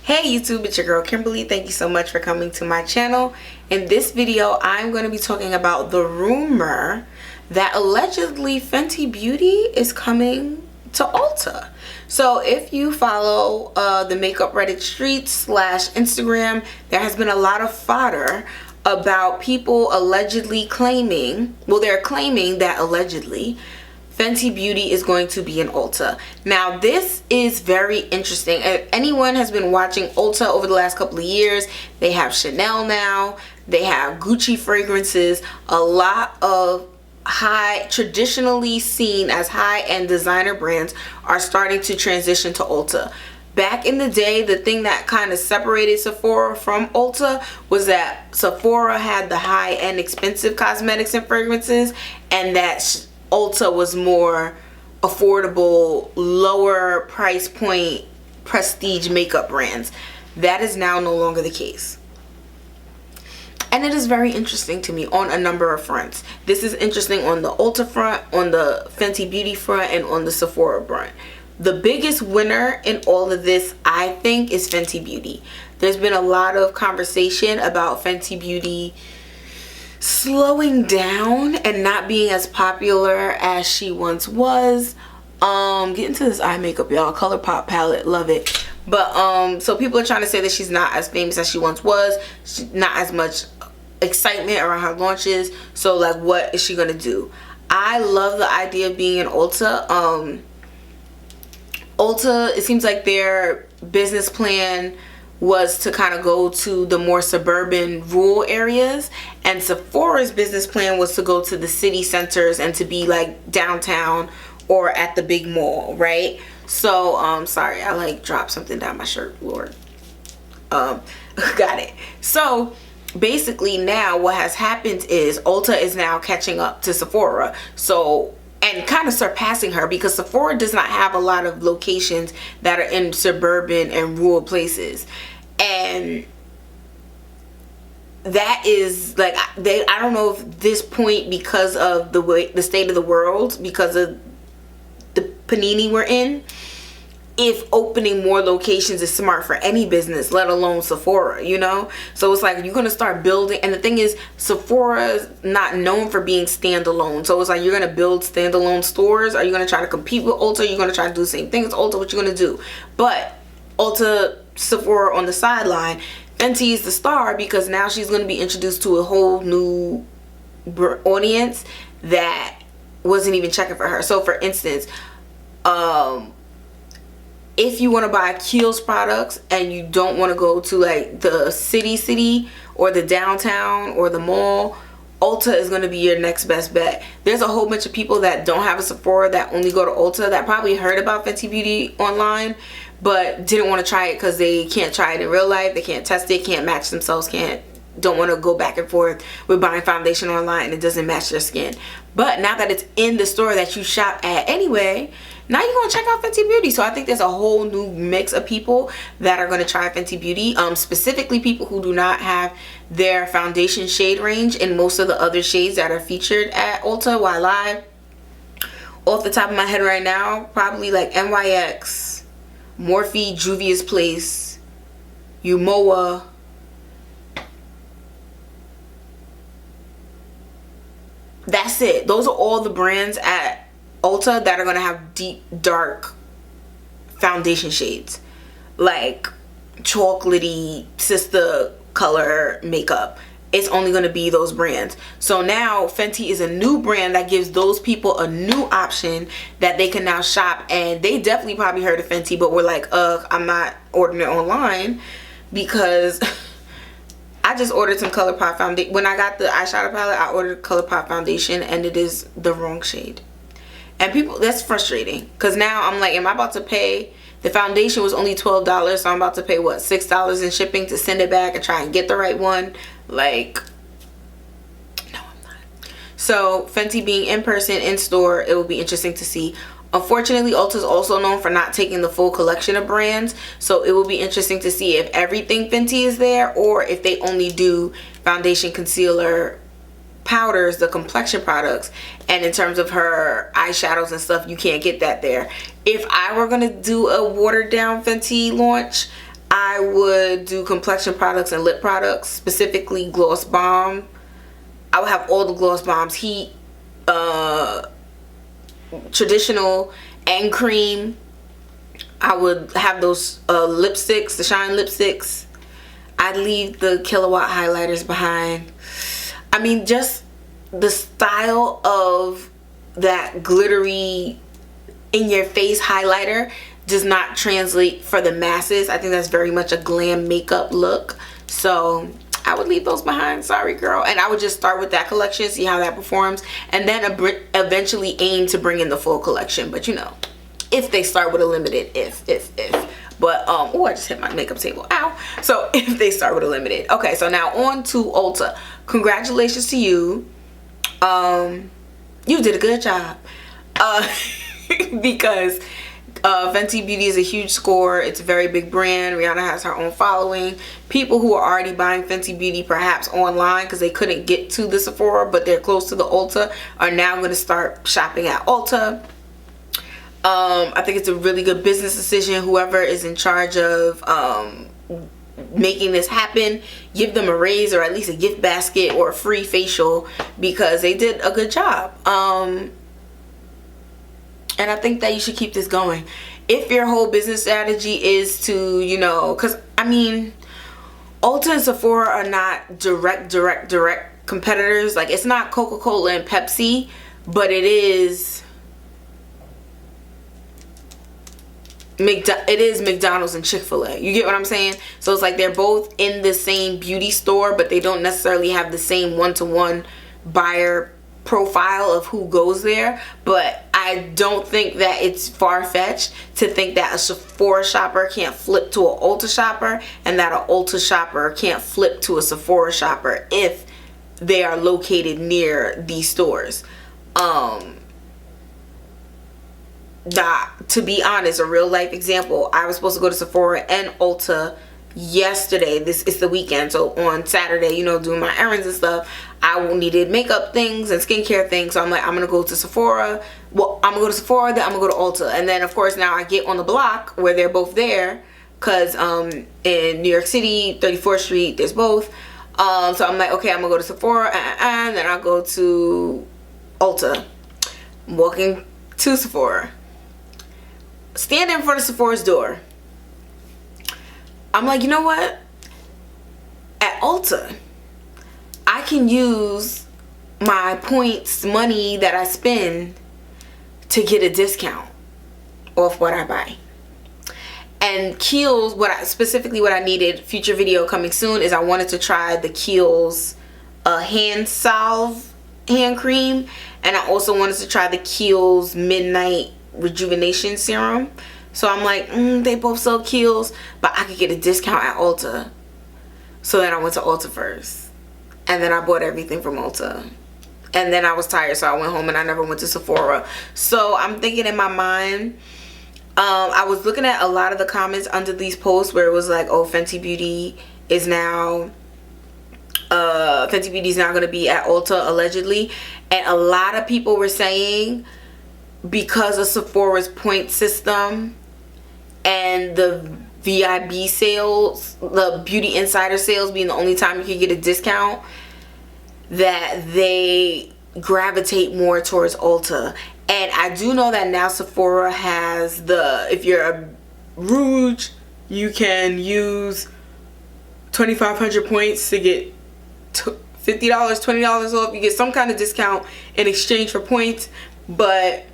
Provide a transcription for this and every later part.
Hey YouTube, it's your girl Kimberly. Thank you so much for coming to my channel. In this video, I'm going to be talking about the rumor that allegedly Fenty Beauty is coming to Ulta. So if you follow the makeup Reddit streets / Instagram, there has been a lot of fodder about people allegedly claiming, well, they're claiming that allegedly Fenty Beauty is going to be in Ulta. Now this is very interesting. If anyone has been watching Ulta over the last couple of years, they have Chanel now, they have Gucci fragrances, a lot of traditionally seen as high-end designer brands are starting to transition to Ulta. Back in the day, the thing that kind of separated Sephora from Ulta was that Sephora had the high-end expensive cosmetics and fragrances, and that Ulta was more affordable, lower price point, prestige makeup brands. That is now no longer the case. And it is very interesting to me on a number of fronts. This is interesting on the Ulta front, on the Fenty Beauty front, and on the Sephora front. The biggest winner in all of this, I think, is Fenty Beauty. There's been a lot of conversation about Fenty Beauty slowing down and not being as popular as she once was. Get into this eye makeup, y'all. ColourPop palette, love it. But so people are trying to say that she's not as famous as she once was. She's not as much excitement around her launches. So like, what is she gonna do? I love the idea of being in Ulta. Ulta, it seems like their business plan was to kind of go to the more suburban rural areas, and Sephora's business plan was to go to the city centers and to be like downtown or at the big mall, right? So sorry, I like dropped something down my shirt, Lord. Got it. So basically now what has happened is Ulta is now catching up to Sephora, so, and kind of surpassing her, because Sephora does not have a lot of locations that are in suburban and rural places. And that is like, I don't know if this point, because of the state of the world, because of the panini we're in, if opening more locations is smart for any business, let alone Sephora, you know? So it's like, you're gonna start building, and the thing is, Sephora is not known for being standalone. So it's like, you're gonna build standalone stores. Are you gonna try to compete with Ulta? You're gonna try to do the same thing as Ulta? What you gonna do? But Ulta, Sephora on the sideline, Fenty is the star, because now she's gonna be introduced to a whole new audience that wasn't even checking for her. So for instance, if you want to buy Kiehl's products and you don't want to go to like the city or the downtown or the mall, Ulta is going to be your next best bet. There's a whole bunch of people that don't have a Sephora that only go to Ulta that probably heard about Fenty Beauty online but didn't want to try it because they can't try it in real life. They can't test it, can't match themselves, don't want to go back and forth with buying foundation online and it doesn't match their skin. But now that it's in the store that you shop at anyway, now you're going to check out Fenty Beauty. So I think there's a whole new mix of people that are going to try Fenty Beauty. Specifically people who do not have their foundation shade range in most of the other shades that are featured at Ulta while live. Off the top of my head right now, probably like NYX, Morphe, Juvia's Place, Umoa, that's it. Those are all the brands at Ulta that are going to have deep, dark foundation shades. Like chocolatey, sister color makeup. It's only going to be those brands. So now Fenty is a new brand that gives those people a new option that they can now shop. And they definitely probably heard of Fenty, but were like, I'm not ordering it online, because I just ordered some ColourPop foundation. When I got the eyeshadow palette, I ordered ColourPop foundation and it is the wrong shade. And people, that's frustrating, because now I'm like, am I about to pay? The foundation was only $12, so I'm about to pay what, $6 in shipping to send it back and try and get the right one? Like, no, I'm not. So Fenty being in person, in store, it will be interesting to see. Unfortunately, Ulta is also known for not taking the full collection of brands, so it will be interesting to see if everything Fenty is there or if they only do foundation, concealer, powders, the complexion products. And in terms of her eyeshadows and stuff, you can't get that there. If I were gonna do a watered down Fenty launch, I would do complexion products and lip products, specifically Gloss Bomb. I would have all the Gloss Bombs, heat, traditional, and cream. I would have those lipsticks, the shine lipsticks. I'd leave the Killawatt highlighters behind. I mean, just the style of that glittery in your face highlighter does not translate for the masses. I think that's very much a glam makeup look. So I would leave those behind. Sorry, girl. And I would just start with that collection, see how that performs, and then eventually aim to bring in the full collection. But you know, if they start with a limited, if. But oh, I just hit my makeup table. Ow. So if they start with a limited. Okay, so now on to Ulta. Congratulations to you. You did a good job. Because Fenty Beauty is a huge score. It's a very big brand. Rihanna has her own following. People who are already buying Fenty Beauty perhaps online because they couldn't get to the Sephora but they're close to the Ulta are now going to start shopping at Ulta. I think it's a really good business decision. Whoever is in charge of making this happen, give them a raise or at least a gift basket or a free facial because they did a good job. And I think that you should keep this going. If your whole business strategy is to, you know, because I mean, Ulta and Sephora are not direct competitors. Like, it's not Coca-Cola and Pepsi, but it is McDonald's and Chick-fil-A. You get what I'm saying? So it's like they're both in the same beauty store, but they don't necessarily have the same one-to-one buyer profile of who goes there. But I don't think that it's far-fetched to think that a Sephora shopper can't flip to an Ulta shopper and that an Ulta shopper can't flip to a Sephora shopper if they are located near these stores. To be honest, a real life example, I was supposed to go to Sephora and Ulta yesterday. This is the weekend, so on Saturday, you know, doing my errands and stuff, I needed makeup things and skincare things. So I'm like, I'm gonna go to Sephora. Well, I'm gonna go to Sephora, then I'm gonna go to Ulta. And then of course now I get on the block where they're both there, because in New York City, 34th Street, there's both. So I'm like, okay, I'm gonna go to Sephora, and then I'll go to Ulta. I'm walking to Sephora, stand in front of Sephora's door. I'm like, you know what? At Ulta, I can use my points, money that I spend to get a discount off what I buy. And Kiehl's, specifically what I needed, future video coming soon, is I wanted to try the Kiehl's hand salve hand cream, and I also wanted to try the Kiehl's Midnight Rejuvenation Serum. So I'm like, they both sell Kiehl's, but I could get a discount at Ulta. So then I went to Ulta first, and then I bought everything from Ulta, and then I was tired, so I went home and I never went to Sephora. So I'm thinking in my mind, I was looking at a lot of the comments under these posts where it was like, oh, Fenty Beauty is now going to be at Ulta allegedly, and a lot of people were saying because of Sephora's point system and the VIB sales, the Beauty Insider sales being the only time you can get a discount, that they gravitate more towards Ulta. And I do know that now Sephora has if you're a Rouge, you can use 2,500 points to get $50, $20 off. You get some kind of discount in exchange for points. But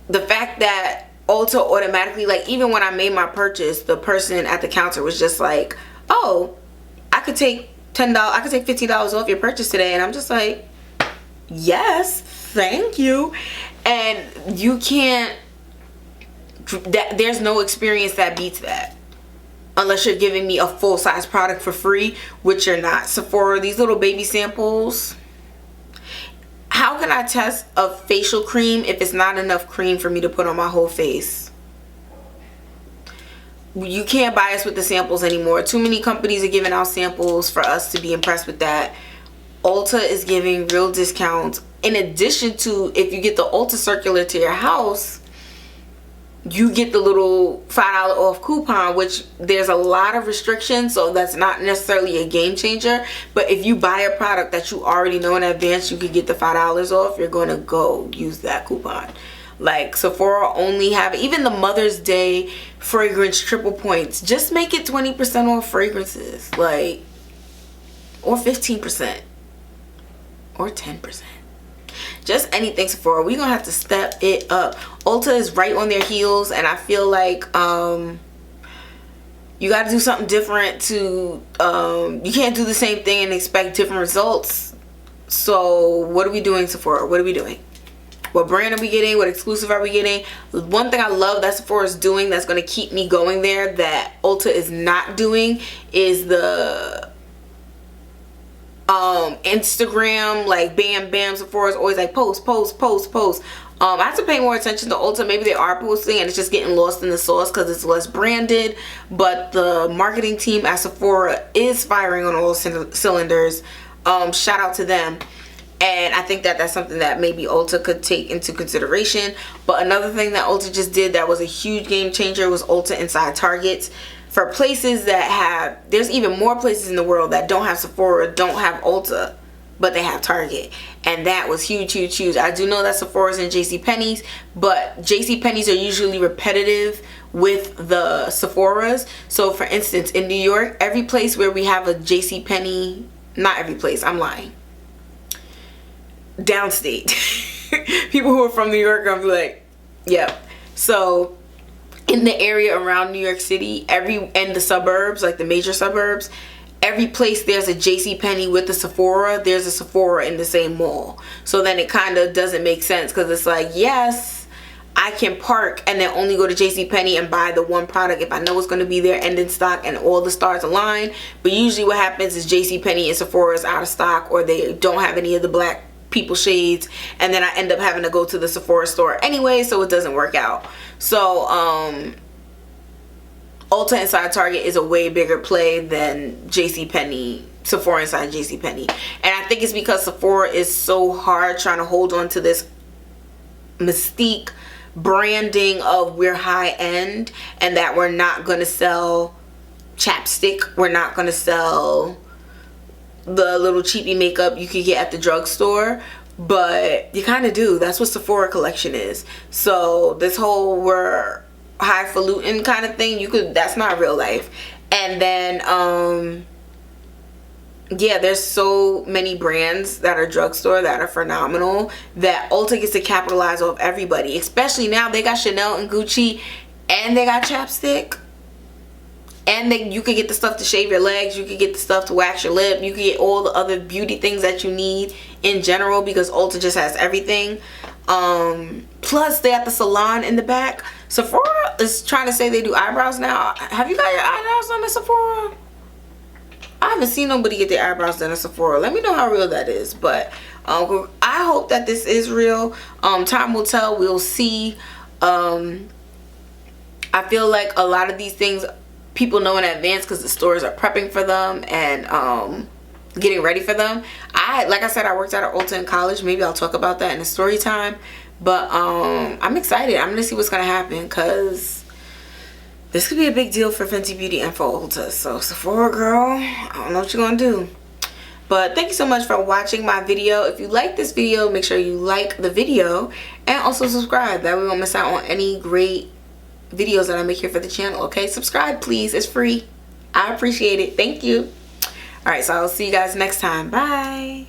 the fact that Ulta automatically, like, even when I made my purchase, the person at the counter was just like, oh, I could take $50 off your purchase today. And I'm just like, yes, thank you. And you can't, there's no experience that beats that, unless you're giving me a full-size product for free, which you're not. Sephora, these little baby samples. How can I test a facial cream if it's not enough cream for me to put on my whole face? You can't buy us with the samples anymore. Too many companies are giving out samples for us to be impressed with that. Ulta is giving real discounts. In addition to, if you get the Ulta circular to your house, you get the little $5 off coupon, which there's a lot of restrictions, so that's not necessarily a game changer. But if you buy a product that you already know in advance you could get the $5 off, you're going to go use that coupon. Like Sephora only have, even the Mother's Day fragrance triple points, just make it 20% off fragrances, like, or 15% or 10%. Just anything Sephora. We're gonna have to step it up. Ulta is right on their heels, and I feel like you got to do something different to you can't do the same thing and expect different results. So what are we doing, Sephora? What are we doing? What brand are we getting? What exclusive are we getting? One thing I love that Sephora is doing that's going to keep me going there that Ulta is not doing is the Instagram, like bam bam. Sephora is always like post. I have to pay more attention to Ulta. Maybe they are posting and it's just getting lost in the sauce because it's less branded, but the marketing team at Sephora is firing on all cylinders. Shout out to them. And I think that that's something that maybe Ulta could take into consideration. But another thing that Ulta just did that was a huge game changer was Ulta inside Targets. For places that have, there's even more places in the world that don't have Sephora, don't have Ulta, but they have Target. And that was huge. I do know that Sephora's and JCPenney's, but JCPenney's are usually repetitive with the Sephora's. So for instance, in New York, every place where we have a JCPenney, not every place, I'm lying, downstate, people who are from New York are gonna be like, yep. So in the area around New York City, and the suburbs, like the major suburbs, every place there's a JCPenney with a Sephora, there's a Sephora in the same mall. So then it kind of doesn't make sense because it's like, yes, I can park and then only go to JCPenney and buy the one product if I know it's going to be there and in stock and all the stars align. But usually what happens is JCPenney and Sephora is out of stock, or they don't have any of the black people shades, and then I end up having to go to the Sephora store anyway, so it doesn't work out. So Ulta inside Target is a way bigger play than JCPenney, Sephora inside JCPenney. And I think it's because Sephora is so hard trying to hold on to this mystique branding of we're high end and that we're not going to sell chapstick, we're not going to sell the little cheapy makeup you could get at the drugstore, but you kind of do. That's what Sephora collection is. So this whole we're highfalutin kind of thing, that's not real life. And then yeah, there's so many brands that are drugstore that are phenomenal that Ulta gets to capitalize off everybody, especially now they got Chanel and Gucci and they got chapstick. And then you could get the stuff to shave your legs, you could get the stuff to wax your lip, you could get all the other beauty things that you need in general because Ulta just has everything. Plus they got the salon in the back. Sephora is trying to say they do eyebrows now. Have you got your eyebrows done at Sephora? I haven't seen nobody get their eyebrows done at Sephora. Let me know how real that is. But I hope that this is real. Time will tell. We'll see. I feel like a lot of these things people know in advance because the stores are prepping for them and getting ready for them. Like I said, I worked out at Ulta in college. Maybe I'll talk about that in a story time. But I'm excited. I'm gonna see what's gonna happen because this could be a big deal for Fenty Beauty and for Ulta. So Sephora girl, I don't know what you're gonna do. But thank you so much for watching my video. If you like this video, make sure you like the video and also subscribe. That way we won't miss out on any great videos that I make here for the channel. Okay, subscribe please, it's free. I appreciate it. Thank you. All right, so I'll see you guys next time. Bye.